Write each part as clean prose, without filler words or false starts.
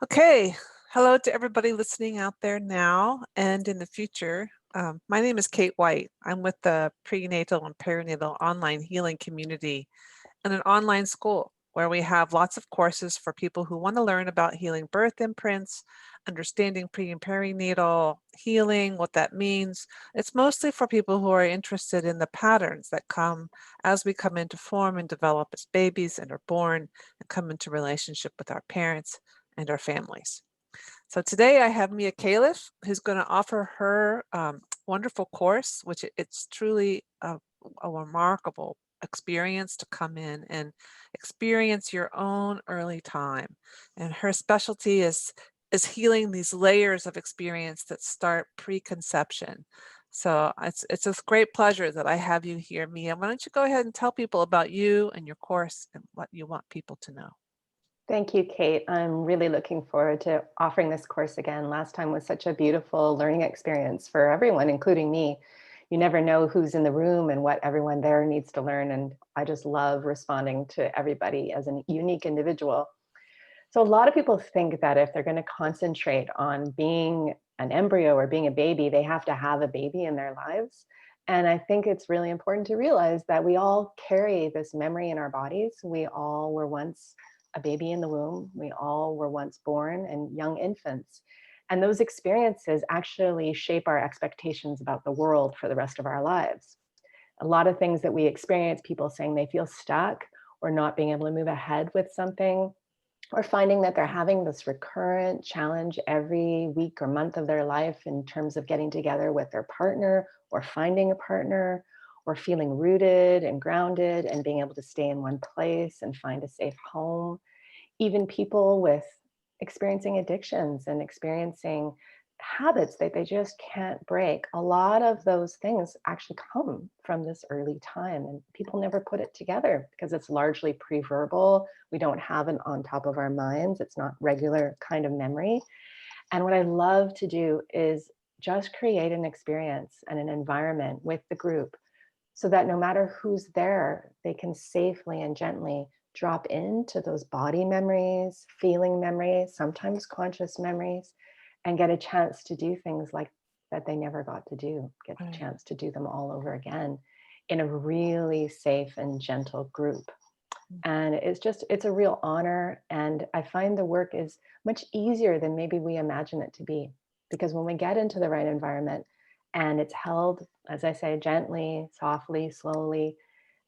Okay, hello to everybody listening out there now and in the future. My name is Kate White. I'm with the prenatal and perinatal online healing community and an online school where we have lots of courses for people who want to learn about healing birth imprints, understanding pre and perinatal healing, what that means. It's mostly for people who are interested in the patterns that come as we come into form and develop as babies and are born and come into relationship with our parents and our families. So today I have Mia Kalef, who's going to offer her wonderful course, which it's truly a remarkable experience to come in and experience your own early time. And her specialty is healing these layers of experience that start preconception. So it's a great pleasure that I have you here, Mia. Why don't you go ahead and tell people about you and your course and what you want people to know? Thank you, Kate. I'm really looking forward to offering this course again. Last time was such a beautiful learning experience for everyone, including me. You never know who's in the room and what everyone there needs to learn. And I just love responding to everybody as a unique individual. So a lot of people think that if they're going to concentrate on being an embryo or being a baby, they have to have a baby in their lives. And I think it's really important to realize that we all carry this memory in our bodies. We all were once a baby in the womb. We all were once born and young infants. And those experiences actually shape our expectations about the world for the rest of our lives. A lot of things that we experience, people saying they feel stuck or not being able to move ahead with something, or finding that they're having this recurrent challenge every week or month of their life in terms of getting together with their partner or finding a partner or feeling rooted and grounded and being able to stay in one place and find a safe home. Even people with experiencing addictions and experiencing habits that they just can't break. A lot of those things actually come from this early time, and people never put it together because it's largely pre-verbal. We don't have it on top of our minds. It's not regular kind of memory. And what I love to do is just create an experience and an environment with the group so that no matter who's there, they can safely and gently drop into those body memories, feeling memories, sometimes conscious memories, and get a chance to do things like that they never got to do, get the Right. chance to do them all over again in a really safe and gentle group. And it's a real honor. And I find the work is much easier than maybe we imagine it to be. Because when we get into the right environment and it's held, as I say, gently, softly, slowly,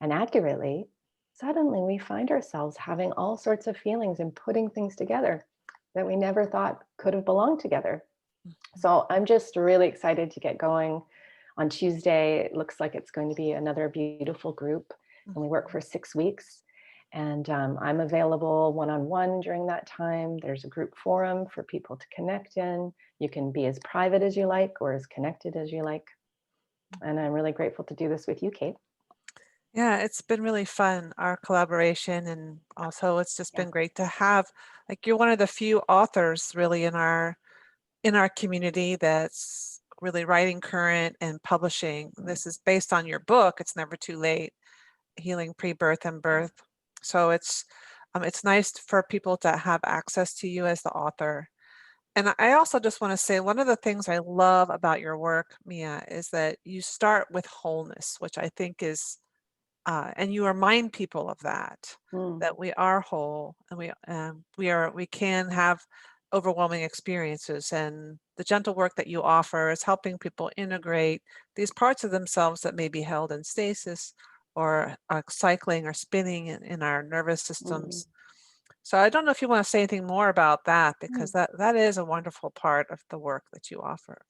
and accurately, suddenly we find ourselves having all sorts of feelings and putting things together that we never thought could have belonged together. So I'm just really excited to get going on Tuesday. It looks like it's going to be another beautiful group, and we work for 6 weeks. And I'm available one-on-one during that time. There's a group forum for people to connect in. You can be as private as you like or as connected as you like. And I'm really grateful to do this with you, Kate. Yeah, it's been really fun, our collaboration, and also it's just Yeah. been great to have, like, you're one of the few authors really in our community that's really writing current and publishing. This is based on your book, It's Never Too Late, Healing Pre-Birth and Birth. So it's nice for people to have access to you as the author. And I also just want to say one of the things I love about your work, Mia, is that you start with wholeness, which I think is and you remind people of that, Mm. that we are whole and we can have overwhelming experiences. And the gentle work that you offer is helping people integrate these parts of themselves that may be held in stasis or are cycling or spinning in our nervous Mm. systems. So I don't know if you want to say anything more about that, because Mm. that is a wonderful part of the work that you offer.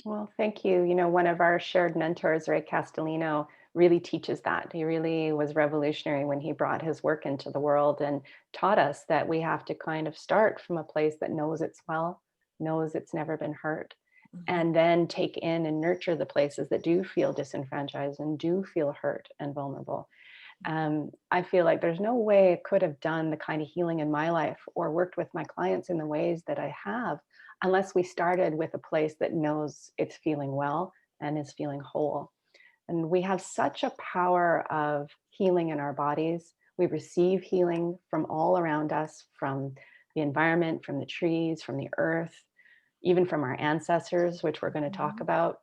Well, thank you. You know, one of our shared mentors, Ray Castellino, really teaches that. He really was revolutionary when he brought his work into the world and taught us that we have to kind of start from a place that knows it's well, knows it's never been hurt, Mhm. and then take in and nurture the places that do feel disenfranchised and do feel hurt and vulnerable. I feel like there's no way I could have done the kind of healing in my life or worked with my clients in the ways that I have unless we started with a place that knows it's feeling well and is feeling whole. And we have such a power of healing in our bodies. We receive healing from all around us, from the environment, from the trees, from the earth, even from our ancestors, which we're going to talk about.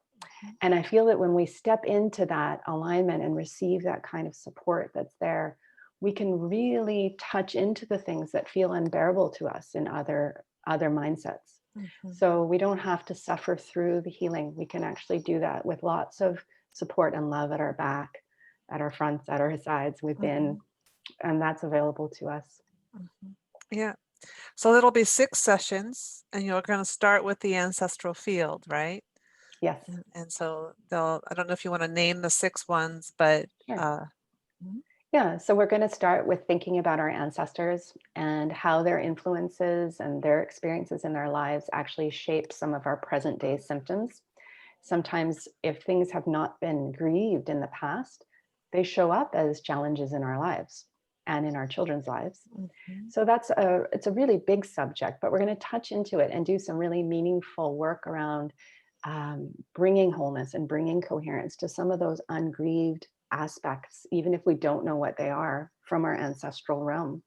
And I feel that when we step into that alignment and receive that kind of support that's there, we can really touch into the things that feel unbearable to us in other mindsets. So we don't have to suffer through the healing. We can actually do that with lots of support and love at our back, at our fronts, at our sides, within, and that's available to us. Yeah. So it'll be 6 sessions, and you're going to start with the ancestral field, right? Yes. And so I don't know if you want to name the 6 ones, but Sure. Yeah, so we're going to start with thinking about our ancestors and how their influences and their experiences in their lives actually shape some of our present day symptoms. Sometimes, if things have not been grieved in the past, they show up as challenges in our lives and in our children's lives. So it's a really big subject, but we're going to touch into it and do some really meaningful work around bringing wholeness and bringing coherence to some of those ungrieved aspects, even if we don't know what they are, from our ancestral realm.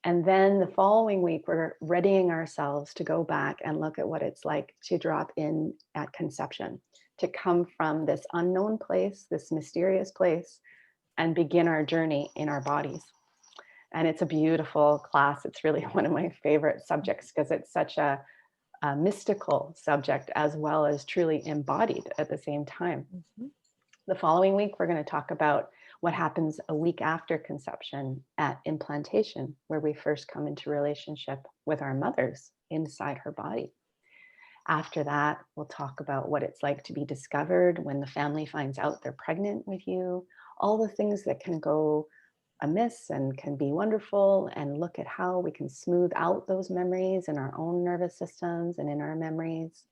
And then the following week, we're readying ourselves to go back and look at what it's like to drop in at conception, to come from this unknown place, this mysterious place, and begin our journey in our bodies. And it's a beautiful class. It's really one of my favorite subjects because it's such a mystical subject as well as truly embodied at the same time. The following week, we're going to talk about what happens a week after conception at implantation, where we first come into relationship with our mothers inside her body. After that, we'll talk about what it's like to be discovered when the family finds out they're pregnant with you, all the things that can go amiss and can be wonderful, and look at how we can smooth out those memories in our own nervous systems and in our memories.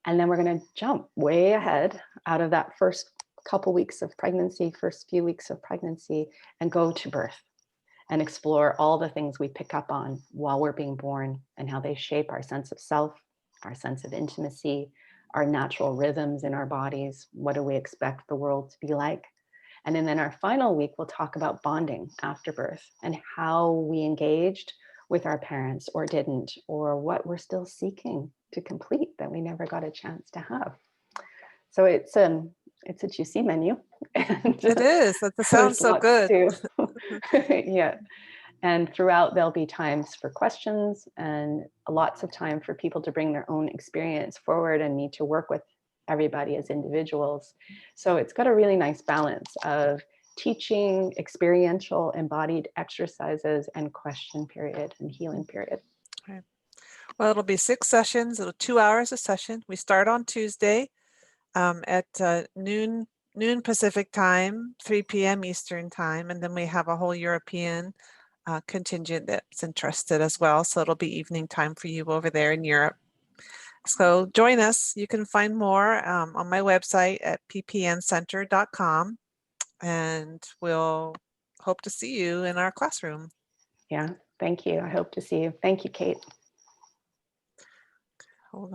And then we're going to jump way ahead out of that first couple weeks of pregnancy, first few weeks of pregnancy, and go to birth and explore all the things we pick up on while we're being born and how they shape our sense of self, our sense of intimacy, our natural rhythms in our bodies. What do we expect the world to be like? And then our final week, we'll talk about bonding after birth and how we engaged with our parents or didn't, or what we're still seeking to complete that we never got a chance to have. So it's a juicy menu. And it is. That sounds so good. Yeah. And throughout, there'll be times for questions and lots of time for people to bring their own experience forward and me to work with everybody as individuals. So it's got a really nice balance of teaching, experiential, embodied exercises, and question period and healing period. Right. Well, it'll be 6 sessions. It'll 2 hours a session. We start on Tuesday at noon Pacific time, 3 p.m. Eastern time, and then we have a whole European contingent that's interested as well. So it'll be evening time for you over there in Europe. So join us. You can find more on my website at ppncenter.com, and we'll hope to see you in our classroom. Yeah, thank you. I hope to see you. Thank you, Kate. Hold on.